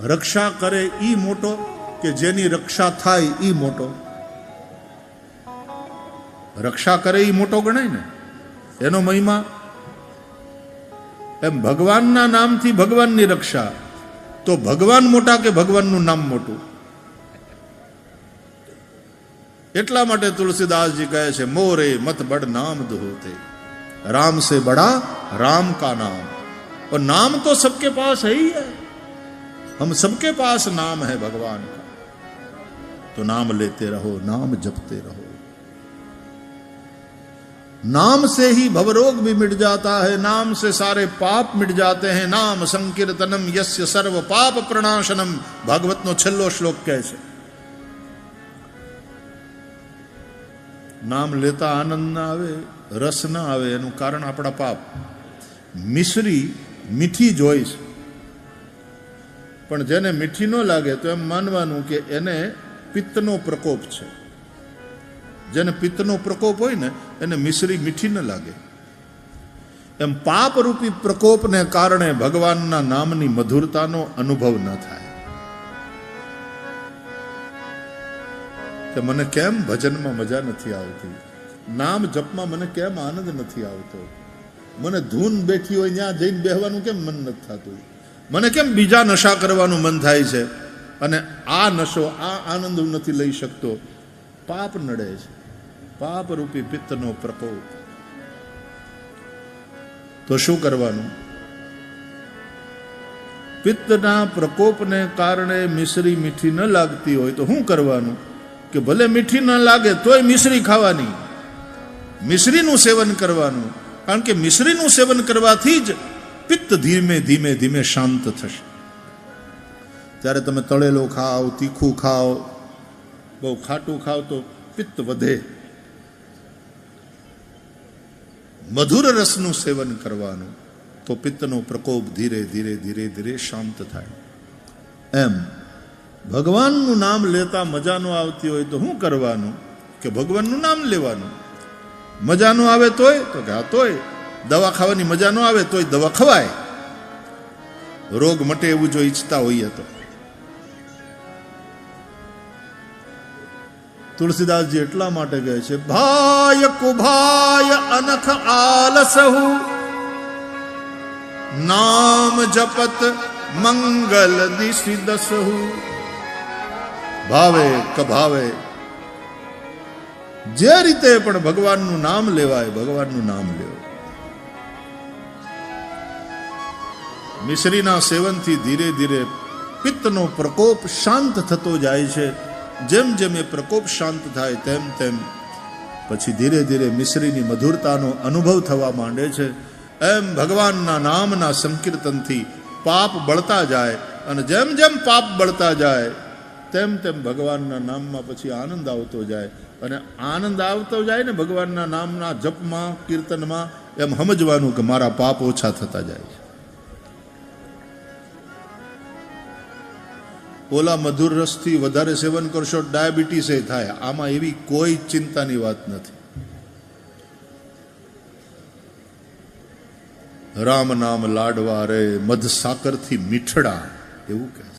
રક્ષા કરે ઈ મોટો કે જેની રક્ષા થાય ઈ મોટો? રક્ષા કરે ઈ મોટો ગણાય ને, એનો મહિમા. એમ ભગવાનના નામથી ભગવાનની રક્ષા, તો ભગવાન મોટા કે ભગવાનનું નામ મોટું? એટલા માટે તુલસીદાસજી કહે છે, મોરે મત બડ નામ દોતે, राम से बड़ा राम का नाम. और नाम तो सबके पास है ही है, हम सबके पास नाम है भगवान का. तो नाम लेते रहो, नाम जपते रहो. नाम से ही भवरोग भी मिट जाता है, नाम से सारे पाप मिट जाते हैं. नाम संकीर्तनम यस्य सर्व पाप प्रणाशनम, भागवत नो छेल्लो श्लोक कहे छे. नाम लेता आनंद ना आवे, रस ना आवे, एनु कारण आपड़ा पाप. मिश्री मीठी जोई छे, पण जेने मीठी न लागे तो एम मानवानुं के एने पित्तनो प्रकोप छे. जेने पित्तनो प्रकोप होय ने एने मिश्री मीठी न लागे. एम पाप रूपी प्रकोप ने कारणे भगवानना नामनी मधुरतानो अनुभव न थाय. કે મને કેમ ભજનમાં મજા નથી આવતી, નામ જપમાં મને કેમ આનંદ નથી આવતો, મને ધૂન બેઠી હોય ત્યાં જઈને બેહવાનું કેમ મન નથી થતું, મને કેમ બીજા નશા કરવાનું મન થાય છે, અને આ નશો, આ આનંદ હું નથી લઈ શકતો. પાપ નડે છે, પાપ રૂપી પિત્તનો પ્રકોપ. તો શું કરવાનું? પિત્તના પ્રકોપને કારણે મિશ્રી મીઠી ન લાગતી હોય તો શું કરવાનું? કે ભલે મીઠી ન લાગે તોય મિશ્રી ખાવાની, મિશ્રીનું સેવન કરવાનું. કારણ કે મિશ્રીનું સેવન કરવાથી જ પિત્ત ધીમે ધીમે ધીમે શાંત થશે. ત્યારે તમે તળેલો ખાઓ, તીખું ખાઓ, બહુ ખાટું ખાઓ તો પિત્ત વધે. મધુર રસનું સેવન કરવાનું, તો પિત્તનો પ્રકોપ ધીરે ધીરે ધીરે ધીરે શાંત થાય. એમ ભગવાનનું નામ લેતા મજા ન આવતી હોય તો શું કરવાનું? કે ભગવાનનું નામ લેવાનું. મજા ન આવે તોય, તો કે હા તોય દવા ખાવાની મજા ન આવે તોય દવા ખવાય. રોગ મટે એવું જો ઈચ્છતા હોઈએ તો. તુલસીદાસજી એટલા માટે કહે છે, ભાય કુભાય અનખ આલસહુ, નામ જપત મંગલ દિશી દસહુ. ભાવે કભાવે, જે રીતે પણ ભગવાનનું નામ લેવાય, ભગવાનનું નામ લેવું. મિશ્રીના સેવનથી ધીરે ધીરે પિત્તનો પ્રકોપ શાંત થતો જાય છે. જેમ જેમ એ પ્રકોપ શાંત થાય તેમ તેમ પછી ધીરે ધીરે મિશ્રીની મધુરતાનો અનુભવ થવા માંડે છે. એમ ભગવાનના નામના સંકીર્તનથી પાપ બળતા જાય, અને જેમ જેમ પાપ બળતા જાય તેમ તેમ ભગવાનના નામમાં પછી આનંદ આવતો જાય. અને આનંદ આવતો જાય ને ભગવાનના નામના જપમાં, કીર્તનમાં, એમ સમજવાનું કે મારા પાપ ઓછા થતા જાય છે. ઓલા મધુર રસથી વધારે સેવન કરશો ડાયાબિટીસ એ થાય. આમાં એવી કોઈ ચિંતાની વાત નથી. રામ નામ લાડવા રે, મધ સાકરથી મીઠડા, એવું કહે છે.